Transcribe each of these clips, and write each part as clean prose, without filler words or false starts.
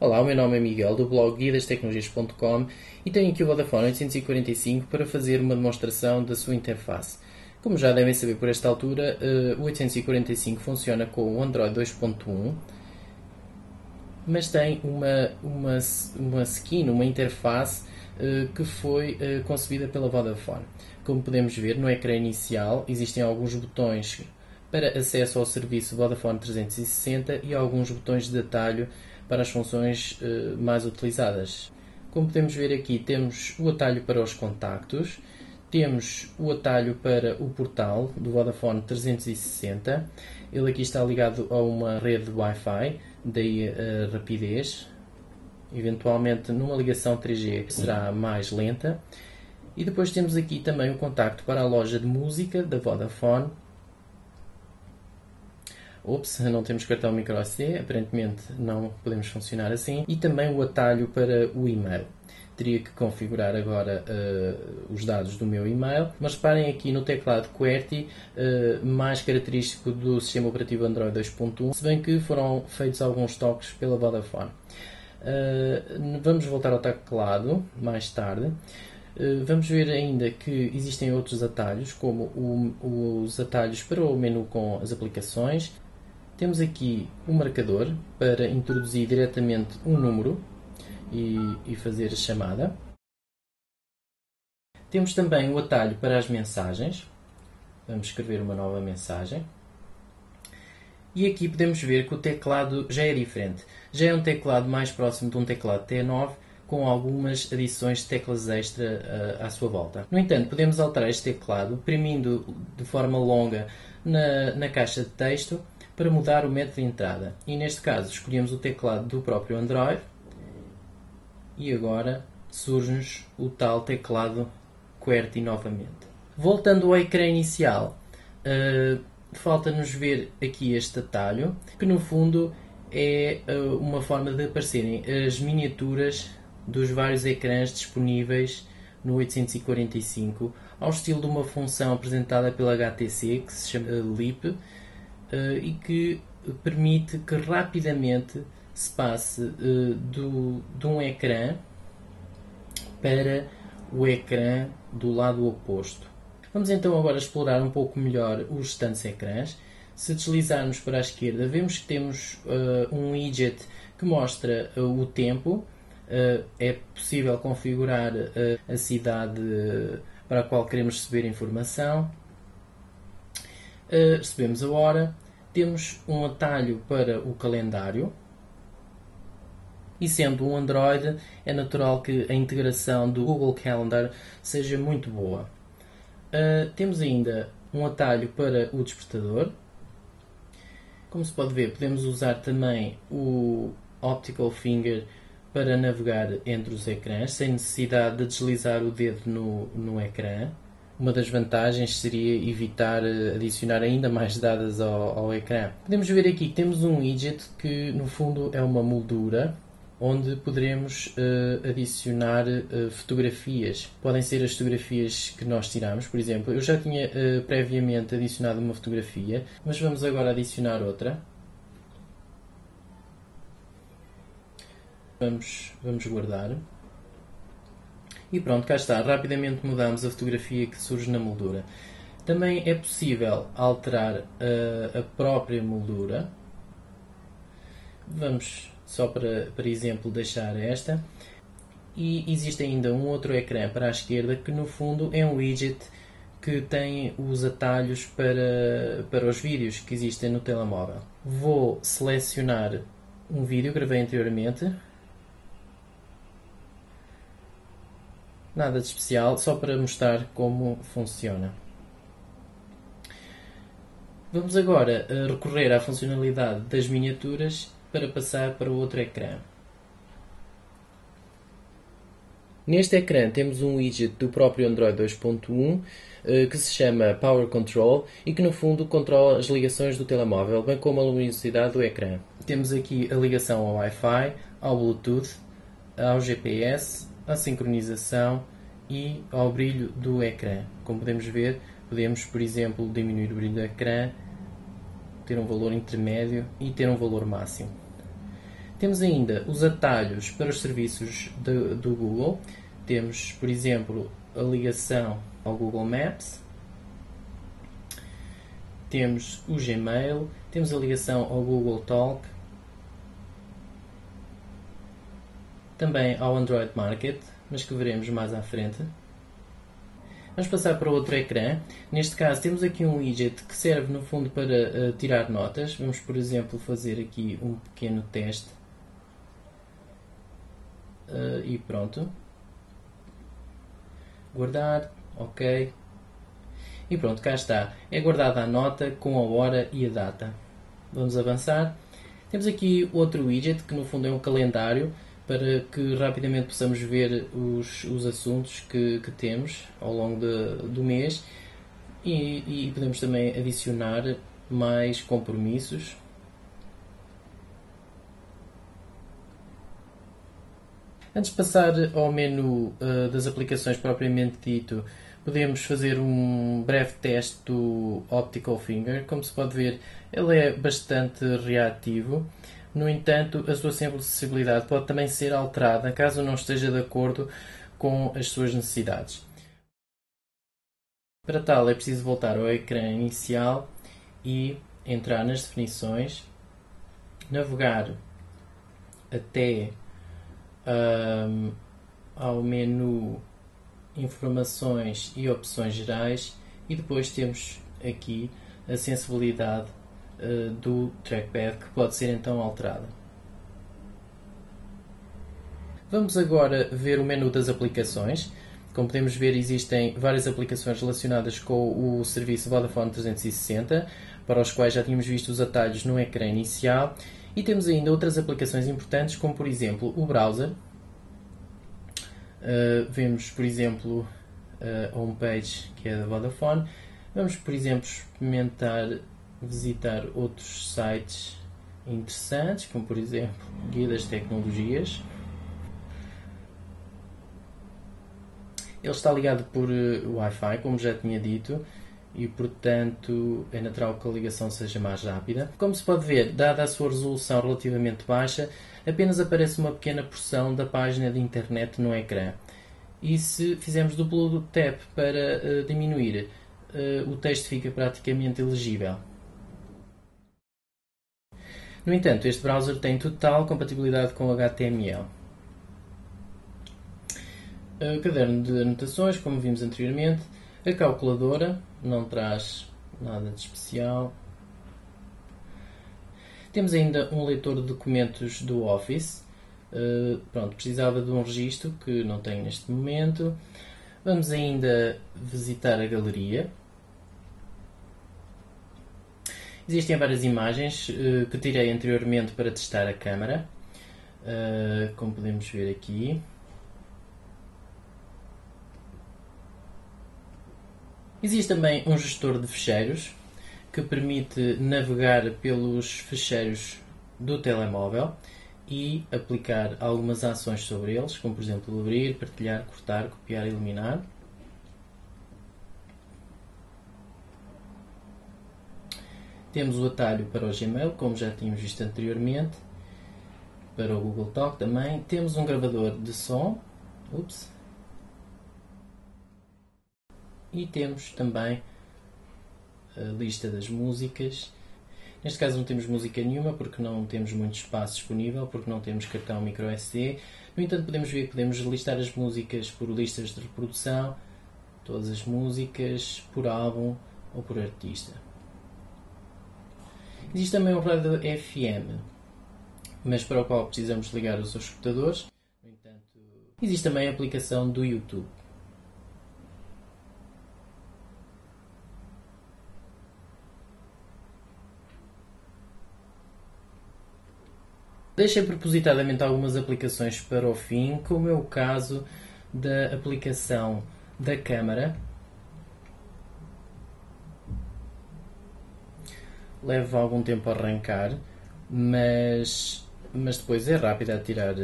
Olá, o meu nome é Miguel, do blog guiadastecnologias.com e tenho aqui o Vodafone 845 para fazer uma demonstração da sua interface. Como já devem saber por esta altura, o 845 funciona com o Android 2.1, mas tem uma skin, uma interface que foi concebida pela Vodafone. Como podemos ver, no ecrã inicial existem alguns botões para acesso ao serviço Vodafone 360 e alguns botões de atalho para as funções mais utilizadas. Como podemos ver aqui, temos o atalho para os contactos, temos o atalho para o portal do Vodafone 360. Ele aqui está ligado a uma rede Wi-Fi, daí a rapidez. Eventualmente numa ligação 3G será mais lenta. E depois temos aqui também o contacto para a loja de música da Vodafone. Ops, não temos cartão microSD, aparentemente não podemos funcionar assim. E também o atalho para o e-mail. Teria que configurar agora os dados do meu e-mail, mas reparem aqui no teclado QWERTY, mais característico do sistema operativo Android 2.1, se bem que foram feitos alguns toques pela Vodafone. Vamos voltar ao teclado mais tarde. Vamos ver ainda que existem outros atalhos, como os atalhos para o menu com as aplicações. Temos aqui um marcador para introduzir diretamente um número e fazer a chamada. Temos também o atalho para as mensagens. Vamos escrever uma nova mensagem. E aqui podemos ver que o teclado já é diferente. Já é um teclado mais próximo de um teclado T9, com algumas adições de teclas extra à sua volta. No entanto, podemos alterar este teclado oprimindo de forma longa na caixa de texto para mudar o método de entrada. E neste caso escolhemos o teclado do próprio Android e agora surge-nos o tal teclado QWERTY novamente. Voltando ao ecrã inicial, falta-nos ver aqui este atalho, que no fundo é uma forma de aparecerem as miniaturas dos vários ecrãs disponíveis no 845, ao estilo de uma função apresentada pela HTC, que se chama Leap, e que permite que rapidamente se passe de um ecrã para o ecrã do lado oposto. Vamos então agora explorar um pouco melhor os restantes ecrãs. Se deslizarmos para a esquerda, vemos que temos um widget que mostra o tempo. É possível configurar a cidade para a qual queremos receber informação. Recebemos a hora. Temos um atalho para o calendário. E sendo um Android, é natural que a integração do Google Calendar seja muito boa. Temos ainda um atalho para o despertador. Como se pode ver, podemos usar também o Optical Finger para navegar entre os ecrãs, sem necessidade de deslizar o dedo no ecrã. Uma das vantagens seria evitar adicionar ainda mais dados ao ecrã. Podemos ver aqui que temos um widget que no fundo é uma moldura, onde poderemos adicionar fotografias. Podem ser as fotografias que nós tiramos, por exemplo. Eu já tinha previamente adicionado uma fotografia, mas vamos agora adicionar outra. Vamos guardar. E pronto, cá está. Rapidamente mudamos a fotografia que surge na moldura. Também é possível alterar a própria moldura. Vamos só para exemplo deixar esta. E existe ainda um outro ecrã para a esquerda que no fundo é um widget que tem os atalhos para os vídeos que existem no telemóvel. Vou selecionar um vídeo que gravei anteriormente. Nada de especial, só para mostrar como funciona. Vamos agora recorrer à funcionalidade das miniaturas para passar para o outro ecrã. Neste ecrã temos um widget do próprio Android 2.1 que se chama Power Control e que no fundo controla as ligações do telemóvel, bem como a luminosidade do ecrã. Temos aqui a ligação ao Wi-Fi, ao Bluetooth, ao GPS, à sincronização e ao brilho do ecrã. Como podemos ver, podemos, por exemplo, diminuir o brilho do ecrã, ter um valor intermédio e ter um valor máximo. Temos ainda os atalhos para os serviços do Google. Temos, por exemplo, a ligação ao Google Maps. Temos o Gmail. Temos a ligação ao Google Talk. Também ao Android Market, mas que veremos mais à frente. Vamos passar para outro ecrã. Neste caso temos aqui um widget que serve no fundo para tirar notas. Vamos, por exemplo, fazer aqui um pequeno teste. E pronto. Guardar, ok. E pronto, cá está. É guardada a nota com a hora e a data. Vamos avançar. Temos aqui outro widget que no fundo é um calendário para que rapidamente possamos ver os assuntos que temos ao longo do mês e podemos também adicionar mais compromissos. Antes de passar ao menu das aplicações propriamente dito, podemos fazer um breve teste do Optical Finger. Como se pode ver, ele é bastante reativo. No entanto, a sua sensibilidade pode também ser alterada caso não esteja de acordo com as suas necessidades. Para tal, é preciso voltar ao ecrã inicial e entrar nas definições, navegar até ao menu Informações e Opções Gerais e depois temos aqui a sensibilidade do trackpad, que pode ser então alterada. Vamos agora ver o menu das aplicações. Como podemos ver, existem várias aplicações relacionadas com o serviço Vodafone 360, para os quais já tínhamos visto os atalhos no ecrã inicial, e temos ainda outras aplicações importantes, como por exemplo o browser. Vemos, por exemplo, a homepage que é da Vodafone. Vamos, por exemplo, experimentar visitar outros sites interessantes, como por exemplo Guia das Tecnologias. Ele está ligado por Wi-Fi, como já tinha dito, e portanto é natural que a ligação seja mais rápida. Como se pode ver, dada a sua resolução relativamente baixa, apenas aparece uma pequena porção da página de internet no ecrã. E se fizermos duplo tap para diminuir, o texto fica praticamente ilegível. No entanto, este browser tem total compatibilidade com HTML. O caderno de anotações, como vimos anteriormente. A calculadora não traz nada de especial. Temos ainda um leitor de documentos do Office. Pronto, precisava de um registro que não tenho neste momento. Vamos ainda visitar a galeria. Existem várias imagens que tirei anteriormente para testar a câmera, como podemos ver aqui. Existe também um gestor de ficheiros que permite navegar pelos ficheiros do telemóvel e aplicar algumas ações sobre eles, como por exemplo abrir, partilhar, cortar, copiar e eliminar. Temos o atalho para o Gmail, como já tínhamos visto anteriormente, para o Google Talk também. Temos um gravador de som, e temos também a lista das músicas. Neste caso não temos música nenhuma, porque não temos muito espaço disponível, porque não temos cartão microSD. No entanto, podemos ver que podemos listar as músicas por listas de reprodução, todas as músicas, por álbum ou por artista. Existe também um rádio FM, mas para o qual precisamos ligar os escutadores. No entanto, existe também a aplicação do YouTube. Deixei propositadamente algumas aplicações para o fim, como é o caso da aplicação da câmara. Leva algum tempo a arrancar, mas depois é rápida a tirar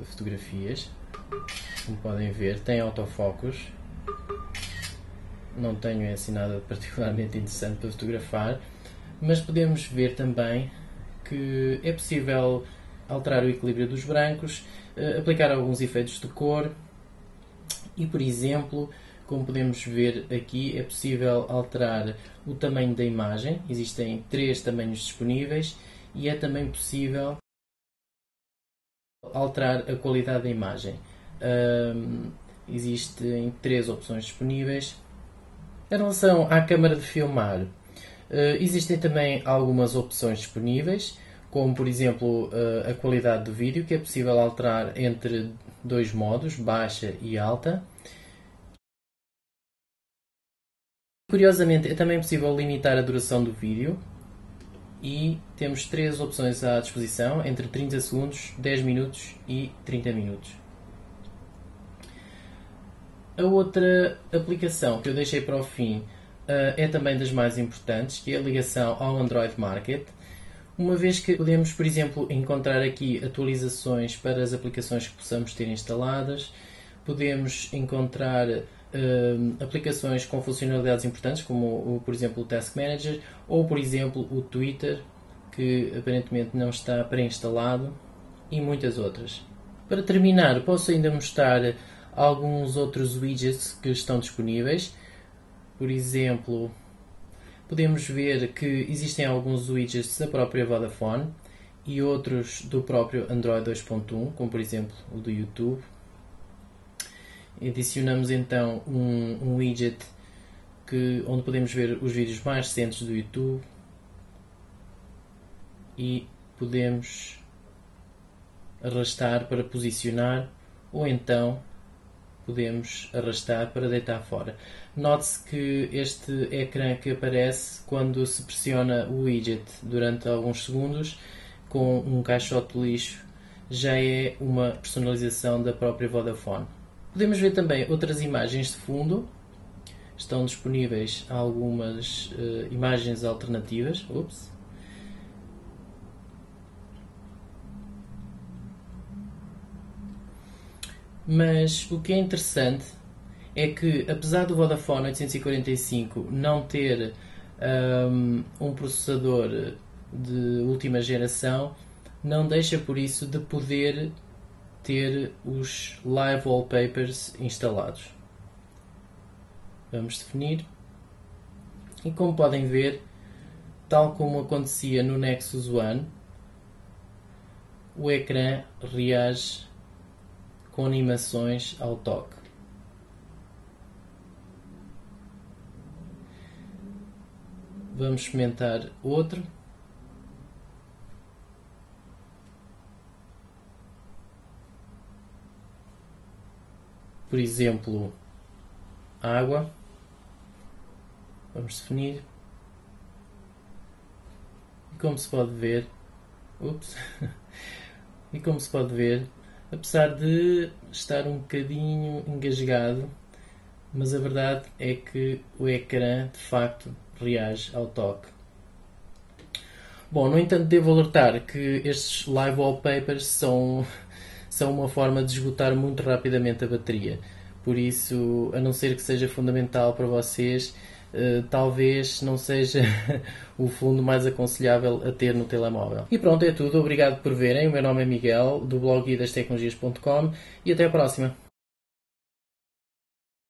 fotografias. Como podem ver, tem autofocus. Não tenho assim nada particularmente interessante para fotografar, mas podemos ver também que é possível alterar o equilíbrio dos brancos, aplicar alguns efeitos de cor e, por exemplo, como podemos ver aqui, é possível alterar o tamanho da imagem. Existem 3 tamanhos disponíveis e é também possível alterar a qualidade da imagem. Existem 3 opções disponíveis. Em relação à câmara de filmar, existem também algumas opções disponíveis, como por exemplo a qualidade do vídeo, que é possível alterar entre 2 modos, baixa e alta. Curiosamente, é também possível limitar a duração do vídeo e temos 3 opções à disposição, entre 30 segundos, 10 minutos e 30 minutos. A outra aplicação que eu deixei para o fim é também das mais importantes, que é a ligação ao Android Market, uma vez que podemos, por exemplo, encontrar aqui atualizações para as aplicações que possamos ter instaladas, podemos encontrar aplicações com funcionalidades importantes, como por exemplo o Task Manager, ou por exemplo o Twitter, que aparentemente não está pré-instalado, e muitas outras. Para terminar, posso ainda mostrar alguns outros widgets que estão disponíveis. Por exemplo, podemos ver que existem alguns widgets da própria Vodafone e outros do próprio Android 2.1, como por exemplo o do YouTube. Adicionamos então um widget onde podemos ver os vídeos mais recentes do YouTube e podemos arrastar para posicionar ou então podemos arrastar para deitar fora. Note-se que este ecrã que aparece quando se pressiona o widget durante alguns segundos com um caixote de lixo já é uma personalização da própria Vodafone. Podemos ver também outras imagens de fundo. Estão disponíveis algumas imagens alternativas. Mas o que é interessante é que, apesar do Vodafone 845 não ter um processador de última geração, não deixa por isso de poder ter os Live Wallpapers instalados. Vamos definir. E como podem ver, tal como acontecia no Nexus One, o ecrã reage com animações ao toque. Vamos experimentar outro. Por exemplo, água. Vamos definir. E como se pode ver, e como se pode ver, apesar de estar um bocadinho engasgado, mas a verdade é que o ecrã de facto reage ao toque. Bom, no entanto, devo alertar que estes live wallpapers são uma forma de esgotar muito rapidamente a bateria. Por isso, a não ser que seja fundamental para vocês, talvez não seja o fundo mais aconselhável a ter no telemóvel. E pronto, é tudo. Obrigado por verem. O meu nome é Miguel, do blog guidastecnologias.com, e até a próxima.